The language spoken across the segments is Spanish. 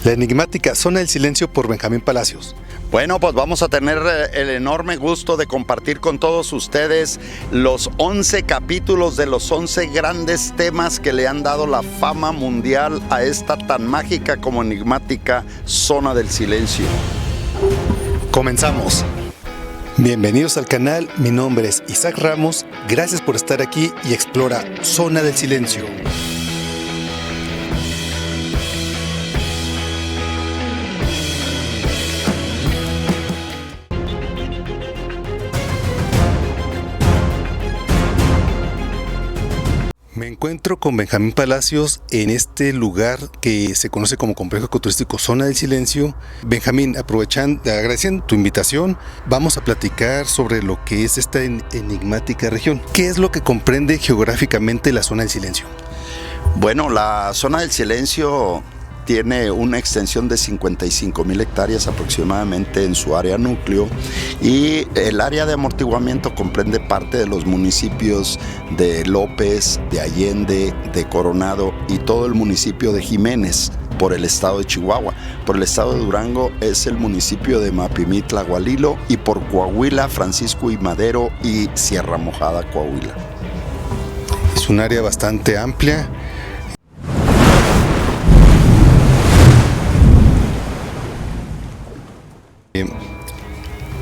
La enigmática Zona del Silencio por Benjamín Palacios. Bueno, pues vamos a tener el enorme gusto de compartir con todos ustedes los 11 capítulos de los 11 grandes temas que le han dado la fama mundial a esta tan mágica como enigmática Zona del Silencio. Comenzamos. Bienvenidos al canal, mi nombre es Isaac Ramos, gracias por estar aquí y explora Zona del Silencio. Me encuentro con Benjamín Palacios en este lugar que se conoce como Complejo Ecoturístico Zona del Silencio. Benjamín, agradeciendo tu invitación, vamos a platicar sobre lo que es esta enigmática región. ¿Qué es lo que comprende geográficamente la Zona del Silencio? Bueno, la Zona del Silencio tiene una extensión de 55,000 hectáreas aproximadamente en su área núcleo, y el área de amortiguamiento comprende parte de los municipios de López, de Allende, de Coronado y todo el municipio de Jiménez por el estado de Chihuahua. Por el estado de Durango es el municipio de Mapimitla, Gualilo, y por Coahuila, Francisco y Madero y Sierra Mojada, Coahuila. Es un área bastante amplia.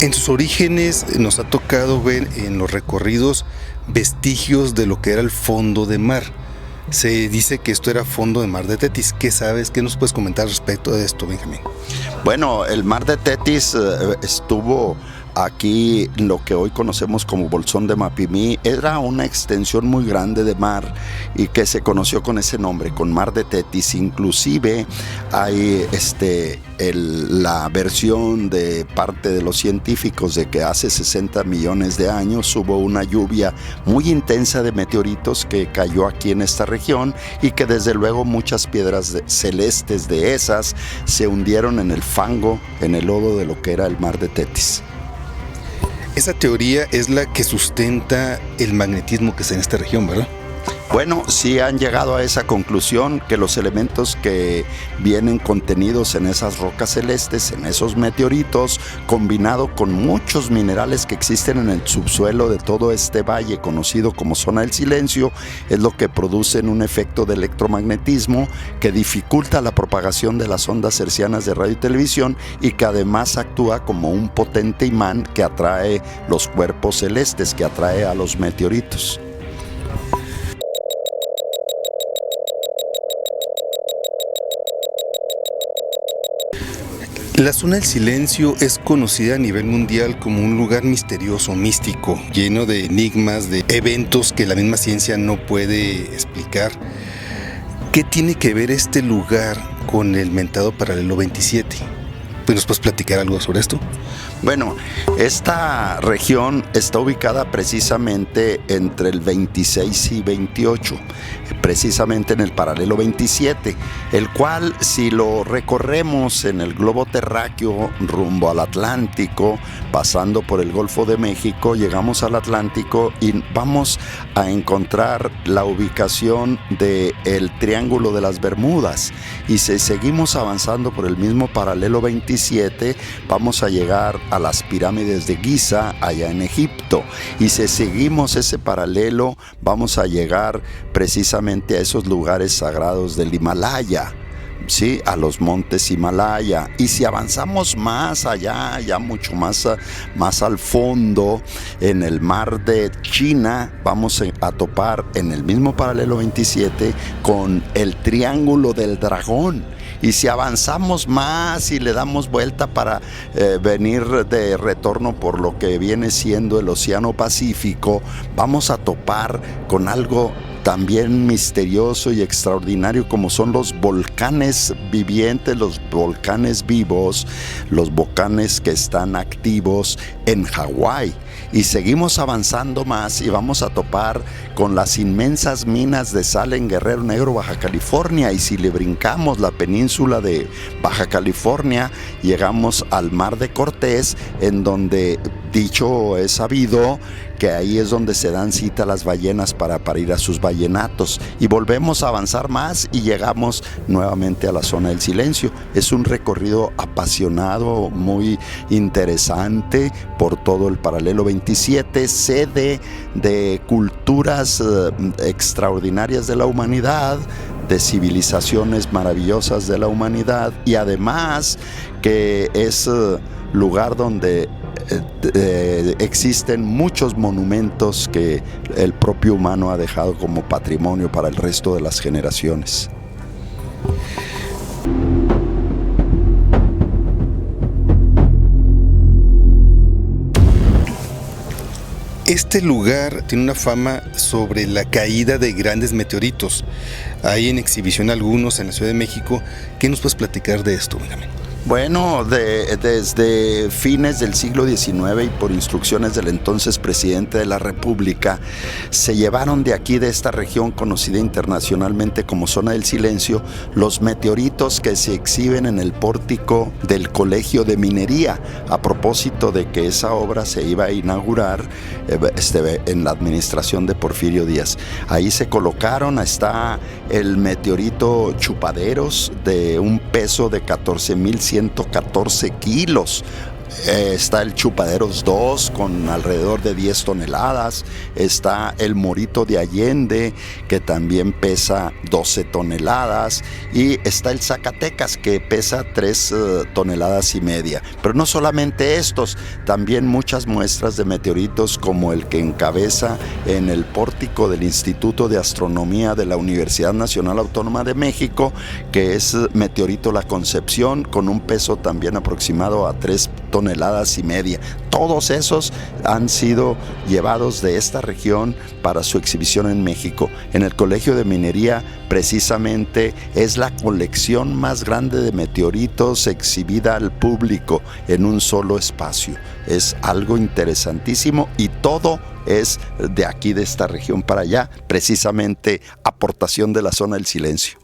En sus orígenes nos ha tocado ver en los recorridos vestigios de lo que era el fondo de mar. Se dice que esto era fondo de mar de Tetis. ¿Qué sabes? ¿Qué nos puedes comentar respecto de esto, Benjamín? Bueno, el mar de Tetis estuvo aquí, lo que hoy conocemos como Bolsón de Mapimí. Era una extensión muy grande de mar y que se conoció con ese nombre, con Mar de Tetis. Inclusive hay la versión de parte de los científicos de que hace 60 millones de años hubo una lluvia muy intensa de meteoritos que cayó aquí en esta región, y que desde luego muchas piedras celestes de esas se hundieron en el fango, en el lodo de lo que era el Mar de Tetis. Esa teoría es la que sustenta el magnetismo que está en esta región, ¿verdad? Bueno, sí han llegado a esa conclusión, que los elementos que vienen contenidos en esas rocas celestes, en esos meteoritos, combinado con muchos minerales que existen en el subsuelo de todo este valle conocido como Zona del Silencio, es lo que produce un efecto de electromagnetismo que dificulta la propagación de las ondas hertzianas de radio y televisión, y que además actúa como un potente imán que atrae los cuerpos celestes, que atrae a los meteoritos. La Zona del Silencio es conocida a nivel mundial como un lugar misterioso, místico, lleno de enigmas, de eventos que la misma ciencia no puede explicar. ¿Qué tiene que ver este lugar con el mentado paralelo 27? ¿Pues nos puedes platicar algo sobre esto? Bueno, esta región está ubicada precisamente entre el 26 y 28, precisamente en el paralelo 27, el cual, si lo recorremos en el globo terráqueo rumbo al Atlántico, pasando por el Golfo de México, llegamos al Atlántico y vamos a encontrar la ubicación del Triángulo de las Bermudas. Y si seguimos avanzando por el mismo paralelo 27, vamos a llegar a las pirámides de Giza, allá en Egipto. Y si seguimos ese paralelo, vamos a llegar precisamente a esos lugares sagrados del Himalaya, ¿sí? A los montes Himalaya. Y si avanzamos más allá, ya mucho más al fondo, en el mar de China, vamos a topar en el mismo paralelo 27 con el Triángulo del Dragón. Y si avanzamos más y le damos vuelta para venir de retorno por lo que viene siendo el Océano Pacífico, vamos a topar con algo también misterioso y extraordinario, como son los volcanes vivientes, los volcanes vivos, los volcanes que están activos en Hawái. Y seguimos avanzando más y vamos a topar con las inmensas minas de sal en Guerrero Negro, Baja California. Y si le brincamos la península de Baja California, llegamos al Mar de Cortés, en donde dicho es sabido que ahí es donde se dan cita las ballenas para ir a sus ballenatos, y volvemos a avanzar más y llegamos nuevamente a la zona del silencio. Es un recorrido apasionado, muy interesante por todo el paralelo 27, sede de culturas extraordinarias de la humanidad, de civilizaciones maravillosas de la humanidad, y además que es lugar donde existen muchos monumentos que el propio humano ha dejado como patrimonio para el resto de las generaciones. Este lugar tiene una fama sobre la caída de grandes meteoritos. Hay en exhibición algunos en la Ciudad de México. ¿Qué nos puedes platicar de esto, Benjamín? Bueno, desde fines del siglo XIX y por instrucciones del entonces presidente de la República, se llevaron de aquí, de esta región conocida internacionalmente como Zona del Silencio, los meteoritos que se exhiben en el pórtico del Colegio de Minería, a propósito de que esa obra se iba a inaugurar en la administración de Porfirio Díaz. Ahí se colocaron, está el meteorito Chupaderos de un peso de 14,114 kilos. Está el Chupaderos 2 con alrededor de 10 toneladas, está el Morito de Allende que también pesa 12 toneladas y está el Zacatecas que pesa 3 toneladas y media. Pero no solamente estos, también muchas muestras de meteoritos como el que encabeza en el pórtico del Instituto de Astronomía de la Universidad Nacional Autónoma de México, que es meteorito La Concepción con un peso también aproximado a 3 toneladas y media. Todos esos han sido llevados de esta región para su exhibición en México. En el Colegio de Minería, precisamente, es la colección más grande de meteoritos exhibida al público en un solo espacio. Es algo interesantísimo y todo es de aquí, de esta región para allá, precisamente aportación de la Zona del Silencio.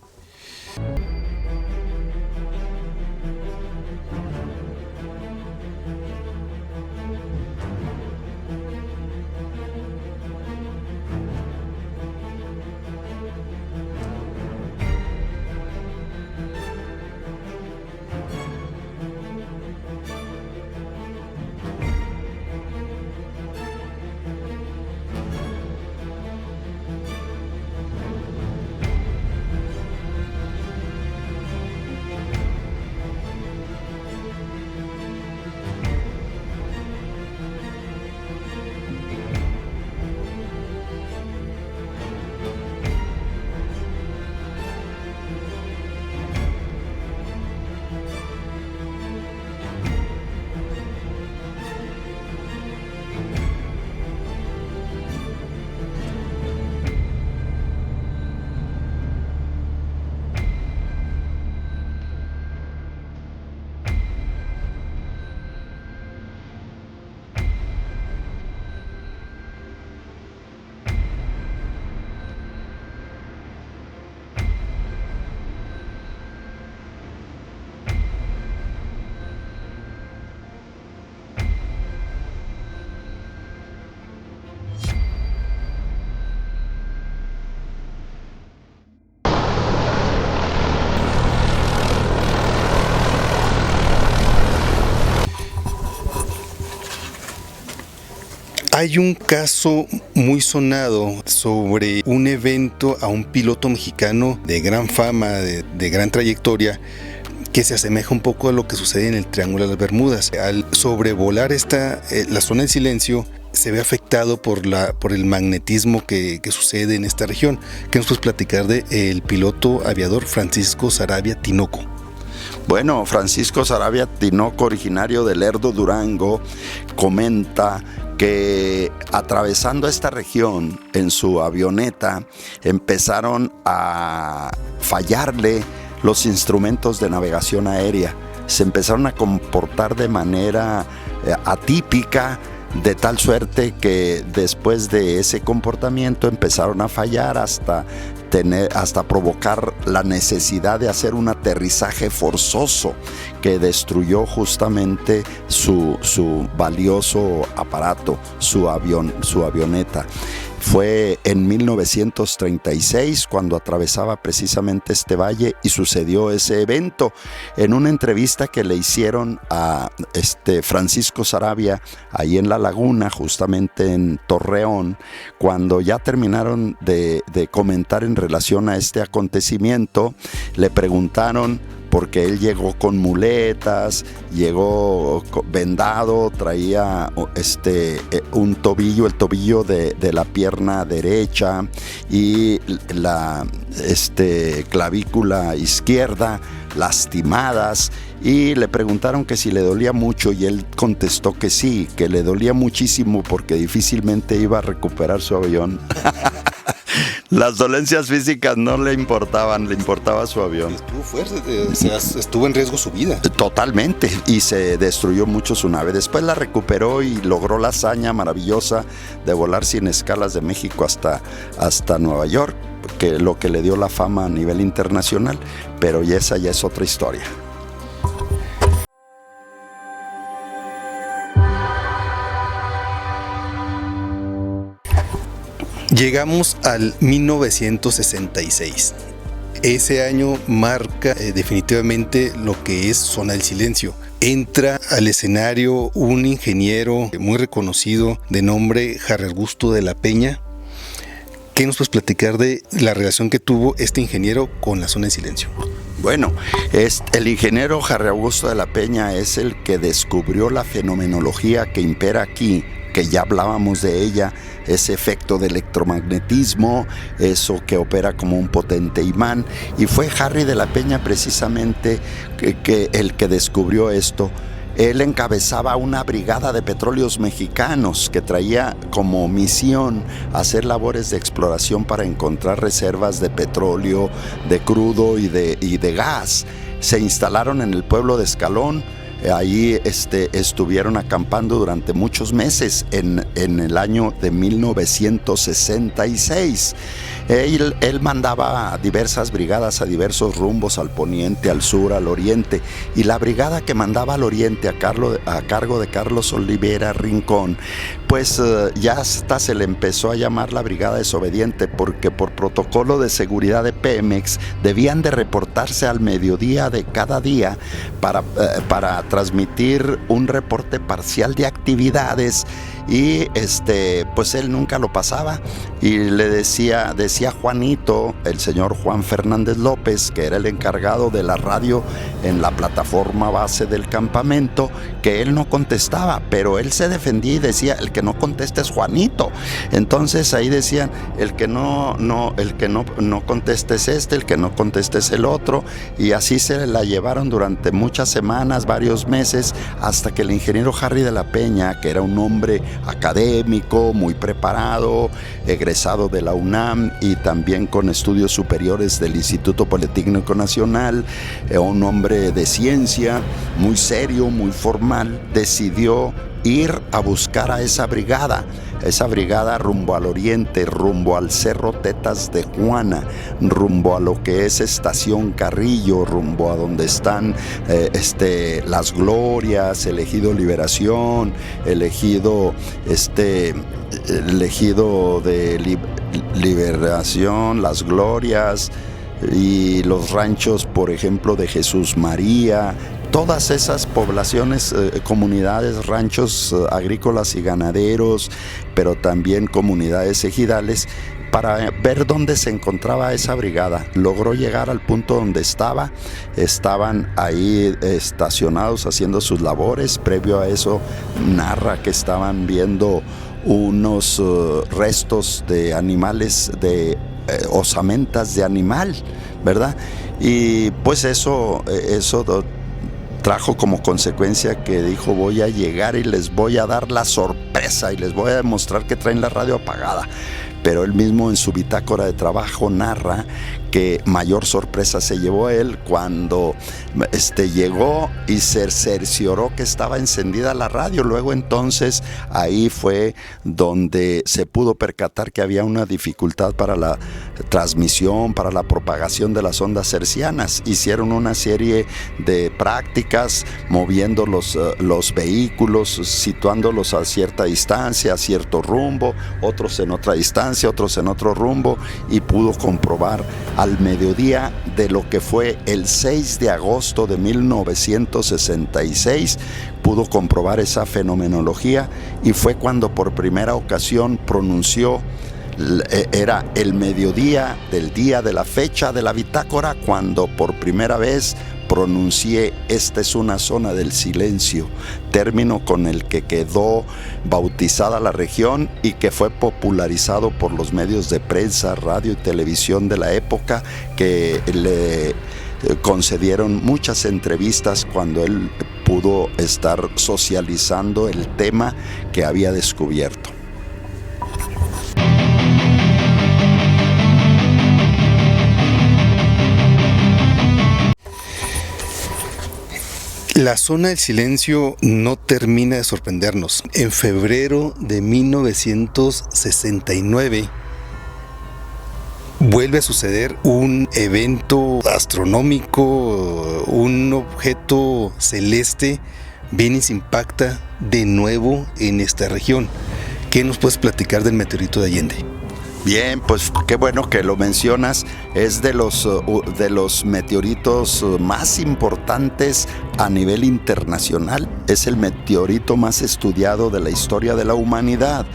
Hay un caso muy sonado sobre un evento a un piloto mexicano de gran fama, de gran trayectoria, que se asemeja un poco a lo que sucede en el Triángulo de las Bermudas. Al sobrevolar la Zona del Silencio, se ve afectado por el magnetismo que sucede en esta región. ¿Qué nos puedes platicar del piloto aviador Francisco Saravia Tinoco? Bueno, Francisco Saravia Tinoco, originario de Lerdo, Durango, comenta que atravesando esta región en su avioneta empezaron a fallarle los instrumentos de navegación aérea. Se empezaron a comportar de manera atípica, de tal suerte que después de ese comportamiento empezaron a fallar hasta hasta provocar la necesidad de hacer un aterrizaje forzoso que destruyó justamente su valioso aparato, su avioneta. Fue en 1936 cuando atravesaba precisamente este valle y sucedió ese evento. En una entrevista que le hicieron a Francisco Sarabia ahí en La Laguna, justamente en Torreón, cuando ya terminaron de comentar en relación a este acontecimiento, le preguntaron, porque él llegó con muletas, llegó vendado, traía un tobillo, el tobillo de la pierna derecha y la clavícula izquierda lastimadas, y le preguntaron que si le dolía mucho y él contestó que sí, que le dolía muchísimo porque difícilmente iba a recuperar su avión. Las dolencias físicas no le importaban, le importaba su avión. Estuvo fuerte, o sea, estuvo en riesgo su vida. Totalmente, y se destruyó mucho su nave. Después la recuperó y logró la hazaña maravillosa de volar sin escalas de México hasta Nueva York, que lo que le dio la fama a nivel internacional, pero esa ya es otra historia. Llegamos al 1966. Ese año marca definitivamente lo que es Zona del Silencio. Entra al escenario un ingeniero muy reconocido de nombre Harry Augusto de la Peña. ¿Qué nos puedes platicar de la relación que tuvo este ingeniero con la Zona del Silencio? Bueno, el ingeniero Harry Augusto de la Peña es el que descubrió la fenomenología que impera aquí, que ya hablábamos de ella, ese efecto de electromagnetismo, eso que opera como un potente imán, y fue Harry de la Peña precisamente el que descubrió esto. Él encabezaba una brigada de petróleos mexicanos que traía como misión hacer labores de exploración para encontrar reservas de petróleo, de crudo y de gas. Se instalaron en el pueblo de Escalón. Ahí estuvieron acampando durante muchos meses en el año de 1966. Él mandaba diversas brigadas a diversos rumbos, al poniente, al sur, al oriente, y la brigada que mandaba al oriente a cargo de Carlos Olivera Rincón, pues ya hasta se le empezó a llamar la brigada desobediente, porque por protocolo de seguridad de Pemex debían de reportarse al mediodía de cada día para transmitir un reporte parcial de actividades, y pues él nunca lo pasaba, y le decía Juanito, el señor Juan Fernández López, que era el encargado de la radio en la plataforma base del campamento, que él no contestaba, pero él se defendía y decía, el que no contesta es Juanito. Entonces ahí decían, el que no conteste es el que no conteste es el otro, y así se la llevaron durante muchas semanas, varios meses, hasta que el ingeniero Harry de la Peña, que era un hombre académico, muy preparado, egresado de la UNAM y también con estudios superiores del Instituto Politécnico Nacional, un hombre de ciencia, muy serio, muy formal, decidió ir a buscar a esa brigada rumbo al oriente, rumbo al Cerro Tetas de Juana, rumbo a lo que es Estación Carrillo, rumbo a donde están Las Glorias, el Ejido Liberación, el ejido de Liberación, Las Glorias y los ranchos, por ejemplo, de Jesús María. Todas esas poblaciones, comunidades, ranchos agrícolas y ganaderos, pero también comunidades ejidales, para ver dónde se encontraba esa brigada. Logró llegar al punto donde estaban ahí estacionados haciendo sus labores. Previo a eso narra que estaban viendo unos restos de animales, de osamentas de animal, ¿verdad? Y pues eso trajo como consecuencia que dijo, voy a llegar y les voy a dar la sorpresa y les voy a demostrar que traen la radio apagada. Pero él mismo en su bitácora de trabajo narra que mayor sorpresa se llevó él cuando llegó y se cercioró que estaba encendida la radio. Luego entonces ahí fue donde se pudo percatar que había una dificultad para la transmisión, para la propagación de las ondas hertzianas. Hicieron una serie de prácticas moviendo los vehículos, situándolos a cierta distancia, a cierto rumbo, otros en otra distancia, otros en otro rumbo, y pudo comprobar al mediodía de lo que fue el 6 de agosto de 1966, pudo comprobar esa fenomenología, y fue cuando por primera ocasión pronunció, era el mediodía del día de la fecha de la bitácora, cuando por primera vez pronuncié: esta es una zona del silencio, término con el que quedó bautizada la región y que fue popularizado por los medios de prensa, radio y televisión de la época, que le concedieron muchas entrevistas cuando él pudo estar socializando el tema que había descubierto. La zona del silencio no termina de sorprendernos. En febrero de 1969 vuelve a suceder un evento astronómico, un objeto celeste viene y se impacta de nuevo en esta región. ¿Qué nos puedes platicar del meteorito de Allende? Bien, pues qué bueno que lo mencionas. Es de los meteoritos más importantes a nivel internacional. Es el meteorito más estudiado de la historia de la humanidad.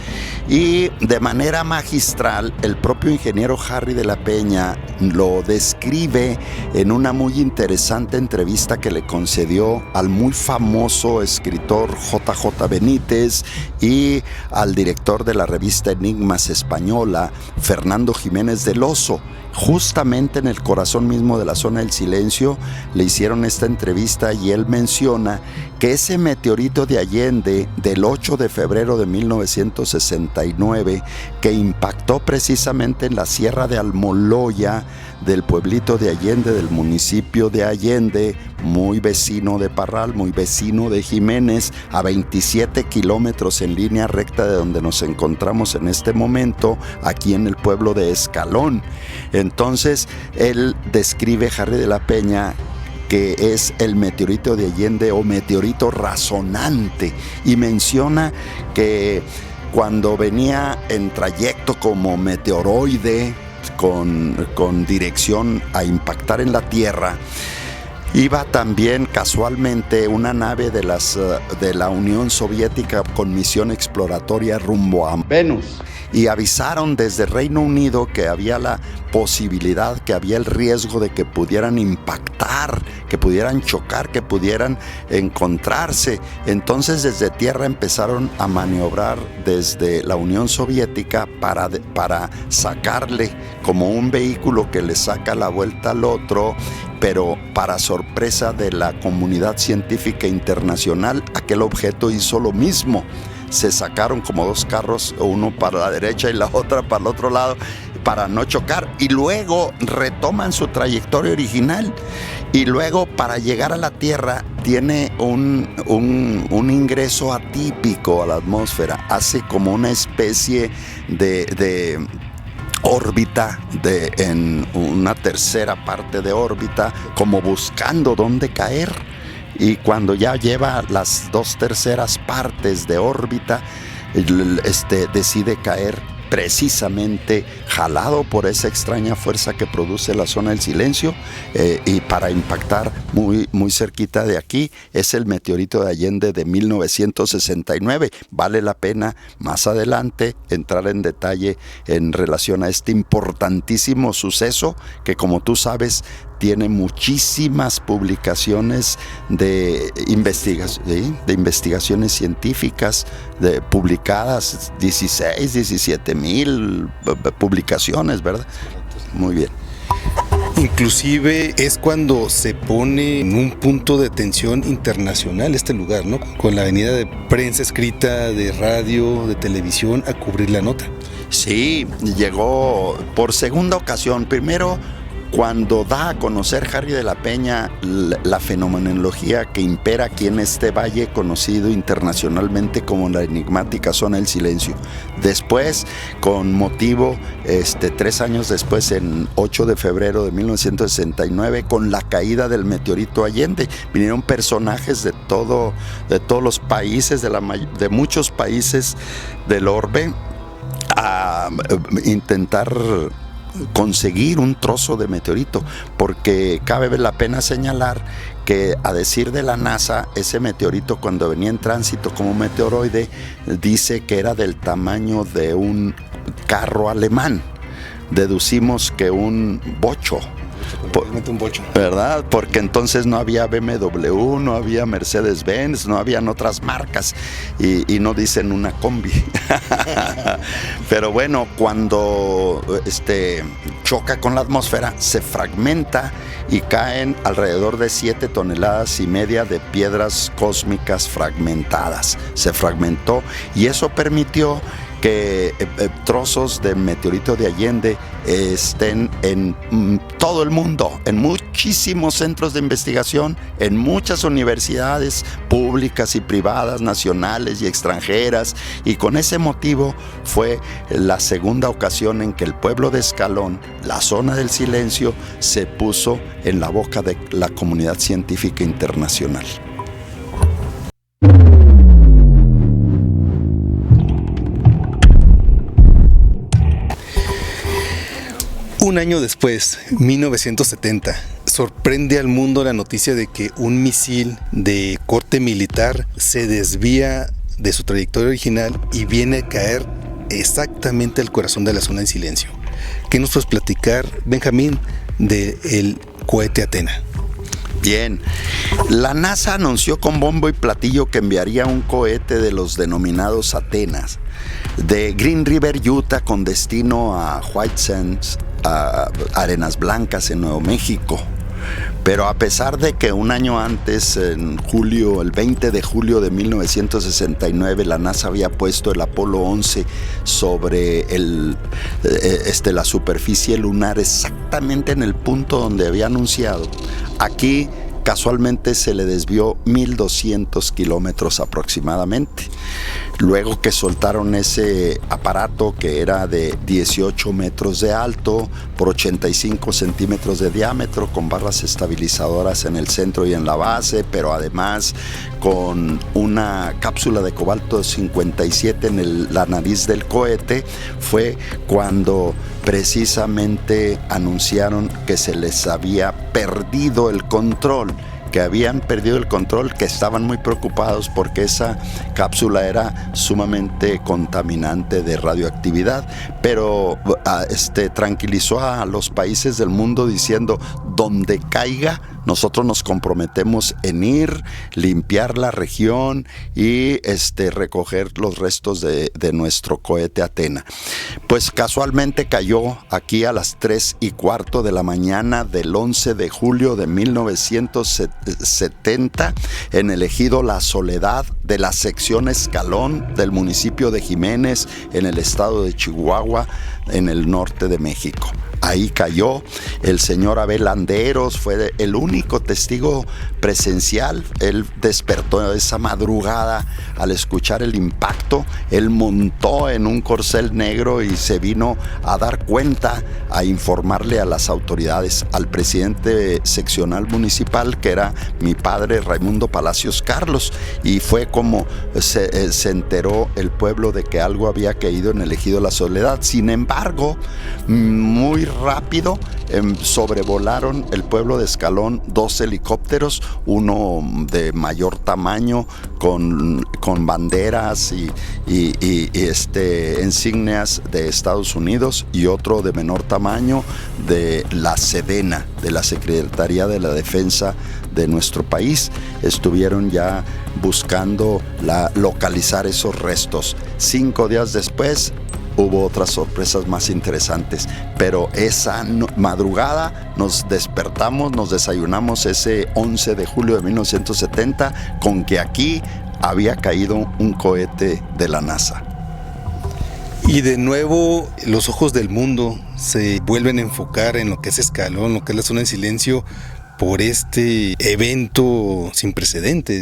Y de manera magistral, el propio ingeniero Harry de la Peña lo describe en una muy interesante entrevista que le concedió al muy famoso escritor J.J. Benítez y al director de la revista Enigmas Española, Fernando Jiménez del Oso. Justamente en el corazón mismo de la zona del silencio le hicieron esta entrevista, y él menciona que ese meteorito de Allende del 8 de febrero de 1969, que impactó precisamente en la Sierra de Almoloya, del pueblito de Allende, del municipio de Allende, muy vecino de Parral, muy vecino de Jiménez, a 27 kilómetros en línea recta de donde nos encontramos en este momento, aquí en el pueblo de Escalón. Entonces, él describe, Harry de la Peña, que es el meteorito de Allende o meteorito razonante, y menciona que cuando venía en trayecto como meteoroide con dirección a impactar en la Tierra, iba también casualmente una nave de la Unión Soviética con misión exploratoria rumbo a Venus, y avisaron desde Reino Unido que había la posibilidad, que había el riesgo de que pudieran impactar, que pudieran chocar, que pudieran encontrarse. Entonces desde tierra empezaron a maniobrar desde la Unión Soviética para sacarle, como un vehículo que le saca la vuelta al otro, pero para sorpresa de la comunidad científica internacional, aquel objeto hizo lo mismo. Se sacaron como dos carros, uno para la derecha y la otra para el otro lado, para no chocar, y luego retoman su trayectoria original, y luego para llegar a la Tierra tiene un ingreso atípico a la atmósfera, hace como una especie de órbita, en una tercera parte de órbita, como buscando dónde caer. Y cuando ya lleva las 2/3 partes de órbita, decide caer precisamente jalado por esa extraña fuerza que produce la zona del silencio, y para impactar muy, muy cerquita de aquí. Es el meteorito de Allende de 1969. Vale la pena más adelante entrar en detalle en relación a este importantísimo suceso que, como tú sabes, tiene muchísimas publicaciones de investigaciones científicas publicadas, 17 mil publicaciones, ¿verdad? Muy bien. Inclusive es cuando se pone en un punto de atención internacional este lugar, ¿no? Con la venida de prensa escrita, de radio, de televisión a cubrir la nota. Sí, llegó por segunda ocasión. Primero, cuando da a conocer Harry de la Peña la fenomenología que impera aquí en este valle, conocido internacionalmente como la enigmática zona del silencio. Después, con motivo, 3 años después, en 8 de febrero de 1969, con la caída del meteorito Allende, vinieron personajes de todos los países, de muchos países del orbe, a intentar conseguir un trozo de meteorito, porque cabe la pena señalar que, a decir de la NASA, ese meteorito, cuando venía en tránsito como meteoroide, dice que era del tamaño de un carro alemán. Deducimos que un bocho, ¿verdad? Porque entonces no había BMW, no había Mercedes-Benz, no habían otras marcas, y no dicen una combi. Pero bueno, cuando choca con la atmósfera, se fragmenta y caen alrededor de 7,5 toneladas de piedras cósmicas fragmentadas. Se fragmentó, y eso permitió que trozos de meteorito de Allende estén en todo el mundo, en muchísimos centros de investigación, en muchas universidades públicas y privadas, nacionales y extranjeras, y con ese motivo fue la segunda ocasión en que el pueblo de Escalón, la zona del silencio, se puso en la boca de la comunidad científica internacional. Un año después, 1970, sorprende al mundo la noticia de que un misil de corte militar se desvía de su trayectoria original y viene a caer exactamente al corazón de la zona en silencio. ¿Qué nos puedes platicar, Benjamín, del cohete Athena? Bien, la NASA anunció con bombo y platillo que enviaría un cohete de los denominados Atenas de Green River, Utah, con destino a White Sands, a Arenas Blancas, en Nuevo México. Pero a pesar de que un año antes, el 20 de julio de 1969, la NASA había puesto el Apolo 11 sobre la superficie lunar, exactamente en el punto donde había anunciado, aquí casualmente se le desvió 1,200 kilómetros aproximadamente. Luego que soltaron ese aparato, que era de 18 metros de alto por 85 centímetros de diámetro, con barras estabilizadoras en el centro y en la base, pero además con una cápsula de cobalto 57 en la nariz del cohete, fue cuando precisamente anunciaron que se les había perdido el control, que estaban muy preocupados porque esa cápsula era sumamente contaminante de radioactividad, pero tranquilizó a los países del mundo diciendo: donde caiga, nosotros nos comprometemos en ir, limpiar la región y recoger los restos de nuestro cohete Athena. Pues casualmente cayó aquí a las 3:15 de la mañana del 11 de julio de 1970 en el ejido La Soledad de la sección Escalón del municipio de Jiménez, en el estado de Chihuahua, en el norte de México. Ahí cayó. El señor Abel Landeros fue el único testigo presencial. Él despertó esa madrugada al escuchar el impacto. Él montó en un corcel negro y se vino a dar cuenta, a informarle a las autoridades, al presidente seccional municipal, que era mi padre, Raimundo Palacios Carlos, y fue como se enteró el pueblo de que algo había caído en el ejido La Soledad. Sin embargo, muy rápido sobrevolaron el pueblo de Escalón 2 helicópteros, uno de mayor tamaño con banderas y insignias de Estados Unidos, y otro de menor tamaño de la Sedena, de la Secretaría de la Defensa de nuestro país. Estuvieron ya buscando localizar esos restos. 5 días después hubo otras sorpresas más interesantes, pero esa madrugada nos despertamos, nos desayunamos ese 11 de julio de 1970 con que aquí había caído un cohete de la NASA. Y de nuevo los ojos del mundo se vuelven a enfocar en lo que es Escalón, lo que es la zona de silencio, por este evento sin precedente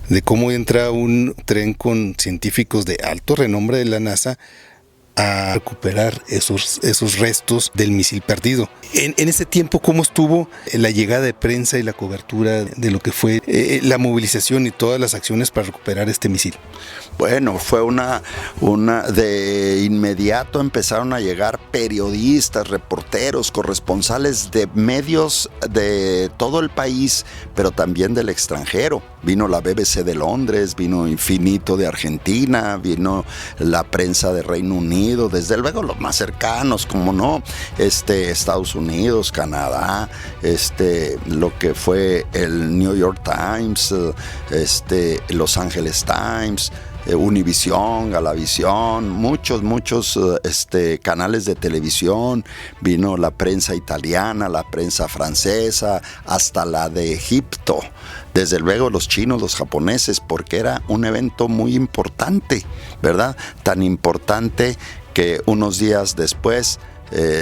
de cómo entra un tren con científicos de alto renombre de la NASA a recuperar esos restos del misil perdido. En ese tiempo, ¿cómo estuvo la llegada de prensa y la cobertura de lo que fue la movilización y todas las acciones para recuperar este misil? Bueno, fue una de inmediato empezaron a llegar periodistas, reporteros, corresponsales de medios de todo el país, pero también del extranjero. Vino la BBC de Londres, vino Infinito de Argentina, vino la prensa de Reino Unido, desde luego los más cercanos, como no, Estados Unidos, Canadá, lo que fue el New York Times, Los Angeles Times, Univisión, Galavisión, muchos canales de televisión. Vino la prensa italiana, la prensa francesa, hasta la de Egipto, desde luego los chinos, los japoneses, porque era un evento muy importante, ¿verdad? Tan importante que unos días después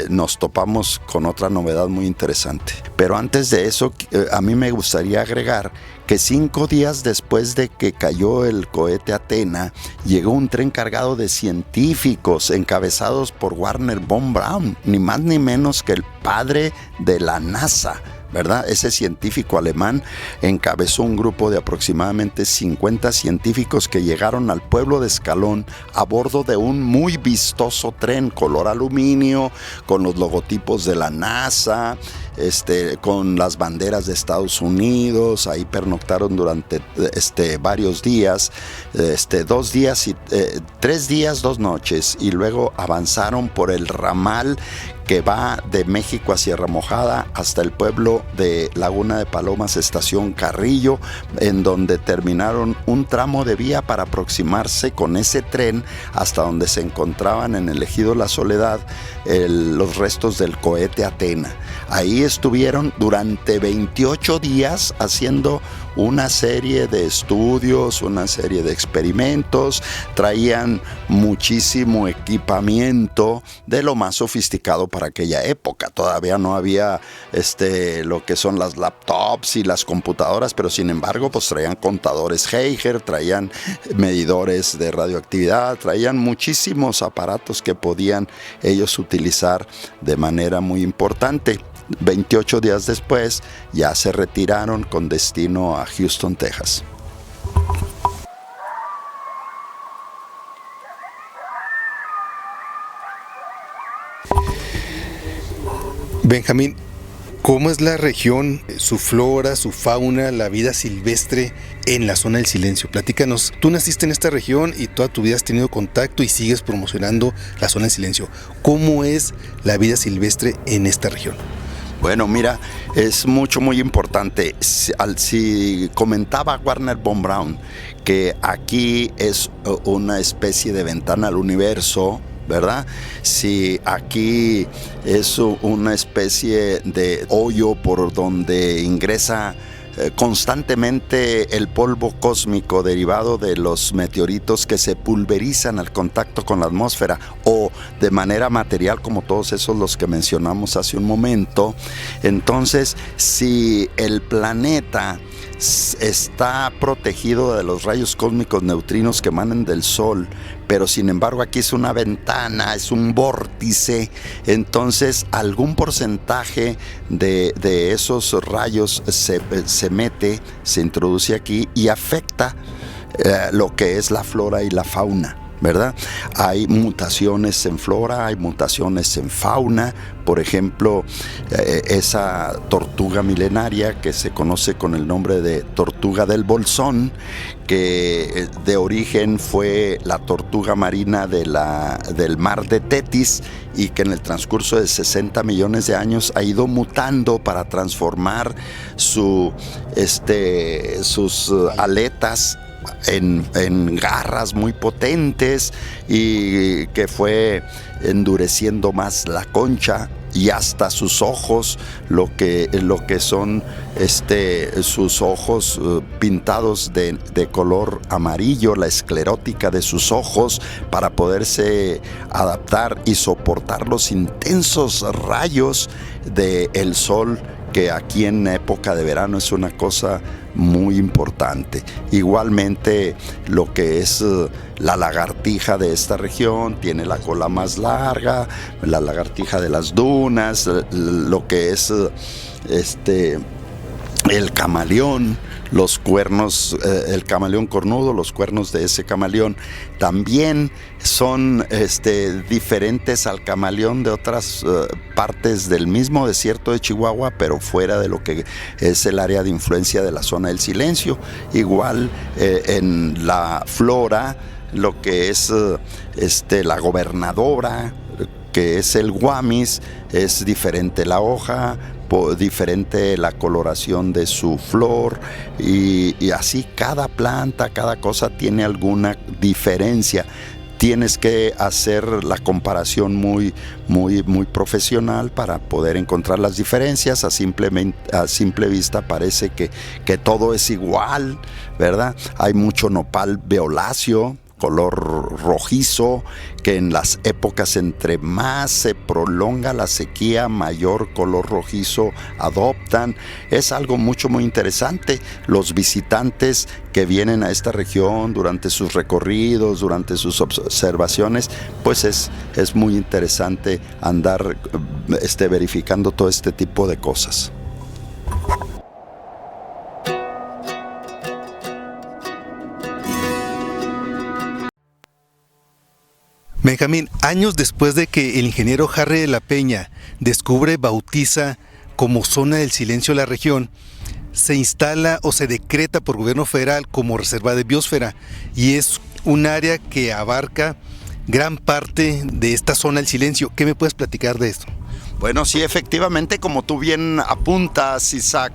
nos topamos con otra novedad muy interesante. Pero antes de eso, a mí me gustaría agregar que 5 días después de que cayó el cohete Athena, llegó un tren cargado de científicos encabezados por Wernher von Braun, ni más ni menos que el padre de la NASA, ¿verdad? Ese científico alemán encabezó un grupo de aproximadamente 50 científicos que llegaron al pueblo de Escalón a bordo de un muy vistoso tren color aluminio, con los logotipos de la NASA, con las banderas de Estados Unidos. Ahí pernoctaron durante varios días, 2 días y 3 días, 2 noches, y luego avanzaron por el ramal que va de México a Sierra Mojada hasta el pueblo de Laguna de Palomas, estación Carrillo, en donde terminaron un tramo de vía para aproximarse con ese tren hasta donde se encontraban en el ejido La Soledad los restos del cohete Athena. Ahí estuvieron durante 28 días haciendo una serie de estudios, una serie de experimentos. Traían muchísimo equipamiento de lo más sofisticado para aquella época. Todavía no había lo que son las laptops y las computadoras, pero sin embargo pues traían contadores Geiger, traían medidores de radioactividad, traían muchísimos aparatos que podían ellos utilizar de manera muy importante. 28 días después ya se retiraron con destino a Houston, Texas. Benjamín, ¿cómo es la región, su flora, su fauna, la vida silvestre en la zona del silencio? Platícanos, tú naciste en esta región y toda tu vida has tenido contacto y sigues promocionando la zona del silencio. ¿Cómo es la vida silvestre en esta región? Bueno, mira, es muy importante. Si comentaba Wernher von Braun que aquí es una especie de ventana al universo, ¿verdad? Si aquí es una especie de hoyo por donde ingresa constantemente el polvo cósmico derivado de los meteoritos que se pulverizan al contacto con la atmósfera, o de manera material como todos esos los que mencionamos hace un momento. Entonces, si el planeta está protegido de los rayos cósmicos neutrinos que emanan del Sol, pero sin embargo aquí es una ventana, es un vórtice, entonces algún porcentaje de esos rayos se mete, se introduce aquí y afecta lo que es la flora y la fauna, ¿verdad? Hay mutaciones en flora, hay mutaciones en fauna. Por ejemplo, esa tortuga milenaria que se conoce con el nombre de tortuga del Bolsón, que de origen fue la tortuga marina del mar de Tetis, y que en el transcurso de 60 millones de años ha ido mutando para transformar sus aletas en garras muy potentes, y que fue endureciendo más la concha y hasta sus ojos, lo que son sus ojos pintados de color amarillo, la esclerótica de sus ojos, para poderse adaptar y soportar los intensos rayos del sol, que aquí en época de verano es una cosa muy importante. Igualmente, lo que es la lagartija de esta región tiene la cola más larga, la lagartija de las dunas, lo que es el camaleón, los cuernos, el camaleón cornudo, los cuernos de ese camaleón también son diferentes al camaleón de otras partes del mismo desierto de Chihuahua, pero fuera de lo que es el área de influencia de la zona del silencio. Igual en la flora, lo que es la gobernadora, que es el guamis, es diferente la hoja, diferente la coloración de su flor, y así cada planta, cada cosa tiene alguna diferencia. Tienes que hacer la comparación muy profesional para poder encontrar las diferencias. A simple vista parece que todo es igual, ¿verdad? Hay mucho nopal violáceo, color rojizo, que en las épocas entre más se prolonga la sequía, mayor color rojizo adoptan. Es algo muy interesante. Los visitantes que vienen a esta región durante sus recorridos, durante sus observaciones, pues es muy interesante andar verificando todo este tipo de cosas. Benjamín, años después de que el ingeniero Harry de la Peña bautiza como zona del silencio la región, se instala o se decreta por gobierno federal como reserva de biosfera, y es un área que abarca gran parte de esta zona del silencio. ¿Qué me puedes platicar de esto? Bueno, sí, efectivamente, como tú bien apuntas, Isaac,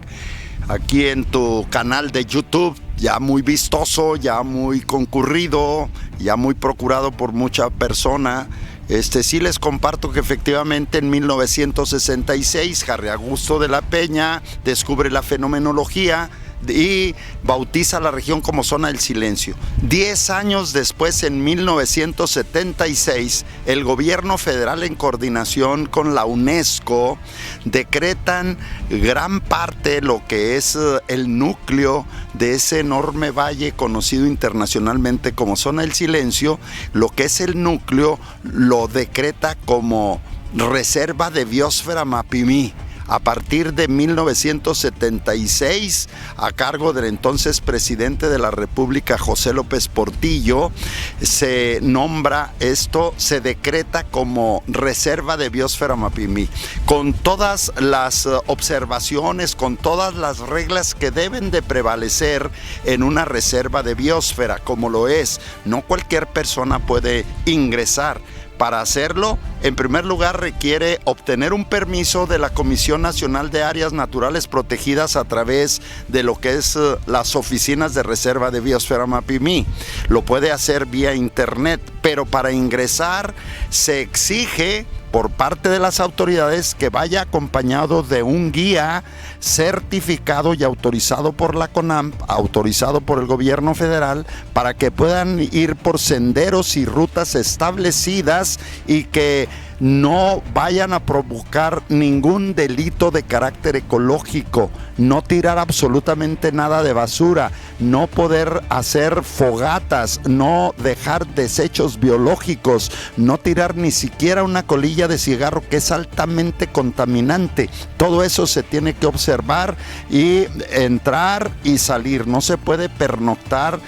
aquí en tu canal de YouTube, ya muy vistoso, ya muy concurrido, ya muy procurado por mucha persona. Sí les comparto que efectivamente en 1966 Harry Augusto de la Peña descubre la fenomenología y bautiza la región como zona del silencio. 10 años después, en 1976, el gobierno federal, en coordinación con la UNESCO, decretan gran parte, lo que es el núcleo de ese enorme valle conocido internacionalmente como zona del silencio. Lo que es el núcleo lo decreta como reserva de biosfera Mapimí. A partir de 1976, a cargo del entonces presidente de la República, José López Portillo, se nombra esto, se decreta como reserva de biosfera Mapimí, con todas las observaciones, con todas las reglas que deben de prevalecer en una reserva de biosfera, como lo es. No cualquier persona puede ingresar. Para hacerlo, en primer lugar, requiere obtener un permiso de la Comisión Nacional de Áreas Naturales Protegidas a través de lo que es las oficinas de reserva de biosfera Mapimí. Lo puede hacer vía internet, pero para ingresar se exige por parte de las autoridades que vaya acompañado de un guía certificado y autorizado por la CONAMP, autorizado por el gobierno federal, para que puedan ir por senderos y rutas establecidas y que no vayan a provocar ningún delito de carácter ecológico, no tirar absolutamente nada de basura, no poder hacer fogatas, no dejar desechos biológicos, no tirar ni siquiera una colilla de cigarro, que es altamente contaminante. Todo eso se tiene que observar y entrar y salir. No se puede pernoctar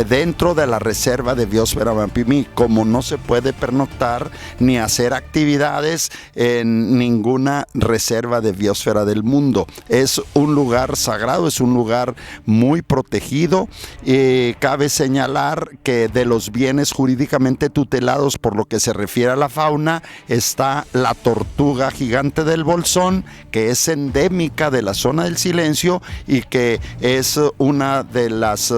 dentro de la reserva de biosfera Mapimí, como no se puede pernoctar ni hacer actividades en ninguna reserva de biosfera del mundo. Es un lugar sagrado, es un lugar muy protegido. Cabe señalar que de los bienes jurídicamente tutelados por lo que se refiere a la fauna está la tortuga gigante del Bolsón, que es endémica de la zona del silencio y que es una de las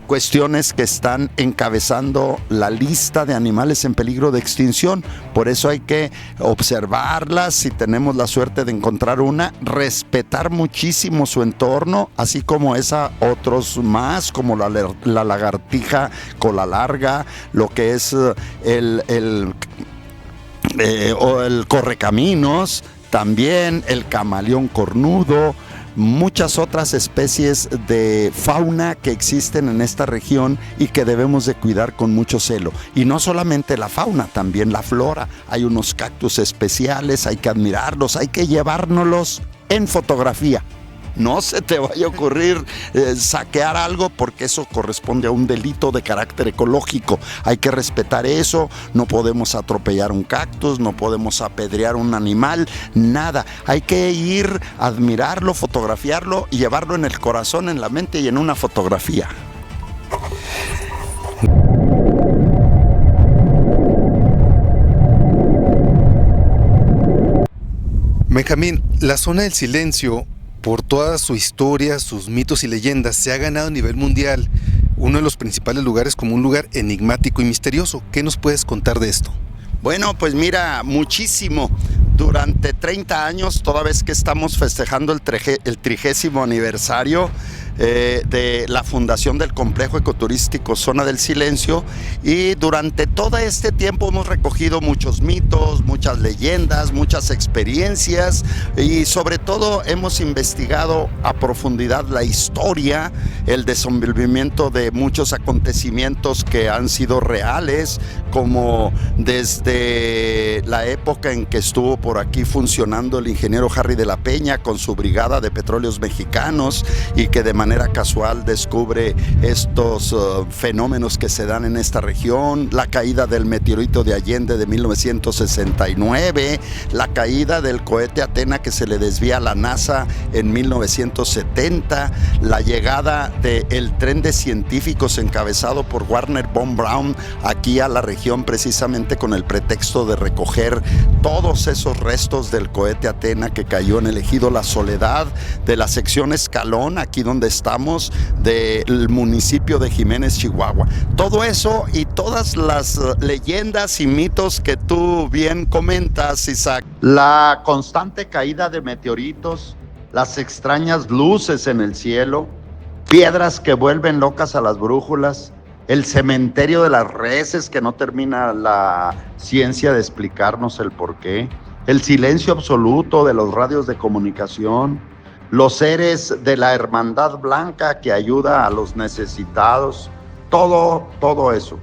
cuestiones que están encabezando la lista de animales en peligro de extinción. Por eso hay que observarlas si tenemos la suerte de encontrar una, respetar muchísimo su entorno, así como otros más, como la lagartija cola larga, lo que es el correcaminos, también el camaleón cornudo, muchas otras especies de fauna que existen en esta región y que debemos de cuidar con mucho celo. Y no solamente la fauna, también la flora. Hay unos cactus especiales, hay que admirarlos, hay que llevárnoslos en fotografía. No se te vaya a ocurrir saquear algo, porque eso corresponde a un delito de carácter ecológico. Hay que respetar eso, no podemos atropellar un cactus, no podemos apedrear un animal, nada. Hay que ir a admirarlo, fotografiarlo y llevarlo en el corazón, en la mente y en una fotografía. Benjamín, la zona del silencio, por toda su historia, sus mitos y leyendas, se ha ganado a nivel mundial uno de los principales lugares como un lugar enigmático y misterioso. ¿Qué nos puedes contar de esto? Bueno, pues mira, muchísimo. Durante 30 años, toda vez que estamos festejando el 30º aniversario de la fundación del Complejo Ecoturístico Zona del Silencio, y durante todo este tiempo hemos recogido muchos mitos, muchas leyendas, muchas experiencias, y sobre todo hemos investigado a profundidad la historia, el desenvolvimiento de muchos acontecimientos que han sido reales, como desde la época en que estuvo por aquí funcionando el ingeniero Harry de la Peña con su brigada de petróleos mexicanos, y que de manera casual descubre estos fenómenos que se dan en esta región, la caída del meteorito de Allende de 1969, la caída del cohete Athena que se le desvía a la NASA en 1970, la llegada del tren de científicos encabezado por Warner von Braun aquí a la región, precisamente con el pretexto de recoger todos esos restos del cohete Athena que cayó en el ejido La Soledad de la sección Escalón, aquí donde estamos, del municipio de Jiménez, Chihuahua. Todo eso y todas las leyendas y mitos que tú bien comentas, Isaac. La constante caída de meteoritos, las extrañas luces en el cielo, piedras que vuelven locas a las brújulas, el cementerio de las reses que no termina la ciencia de explicarnos el porqué, el silencio absoluto de los radios de comunicación, los seres de la Hermandad Blanca que ayuda a los necesitados, todo eso.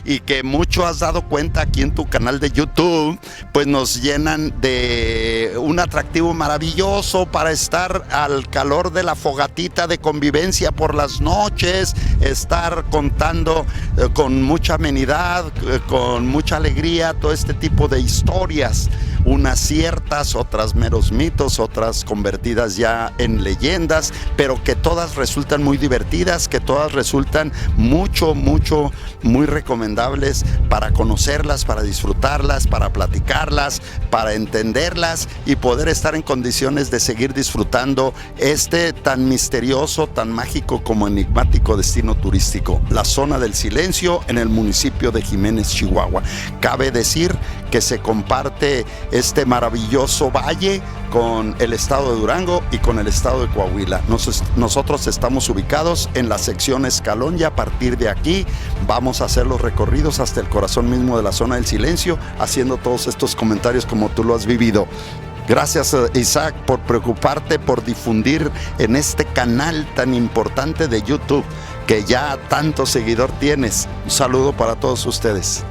Y que mucho has dado cuenta aquí en tu canal de YouTube, pues nos llenan de un atractivo maravilloso para estar al calor de la fogatita de convivencia por las noches, estar contando con mucha amenidad, con mucha alegría, todo este tipo de historias, unas ciertas, otras meros mitos, otras convertidas ya en leyendas, pero que todas resultan muy divertidas, que todas resultan muy recomendables para conocerlas, para disfrutarlas, para platicarlas, para entenderlas y poder estar en condiciones de seguir disfrutando este tan misterioso, tan mágico como enigmático destino turístico, la Zona del Silencio en el municipio de Jiménez, Chihuahua. Cabe decir que se comparte este maravilloso valle con el estado de Durango y con el estado de Coahuila. Nosotros estamos ubicados en la sección Escalón y a partir de aquí vamos a hacer los recorridos hasta el corazón mismo de la Zona del Silencio, haciendo todos estos comentarios como tú lo has vivido. Gracias, Isaac, por preocuparte por difundir en este canal tan importante de YouTube que ya tanto seguidor tienes. Un saludo para todos ustedes.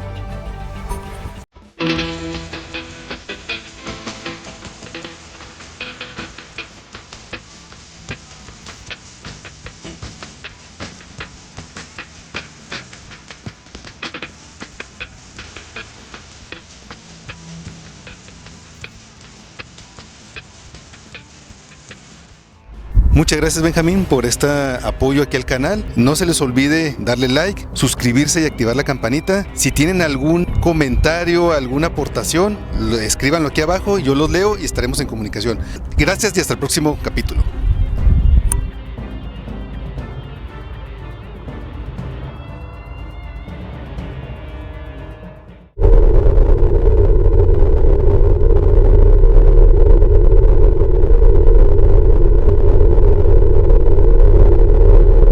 Muchas gracias, Benjamín, por este apoyo aquí al canal. No se les olvide darle like, suscribirse y activar la campanita. Si tienen algún comentario, alguna aportación, escríbanlo aquí abajo, yo los leo y estaremos en comunicación. Gracias y hasta el próximo capítulo.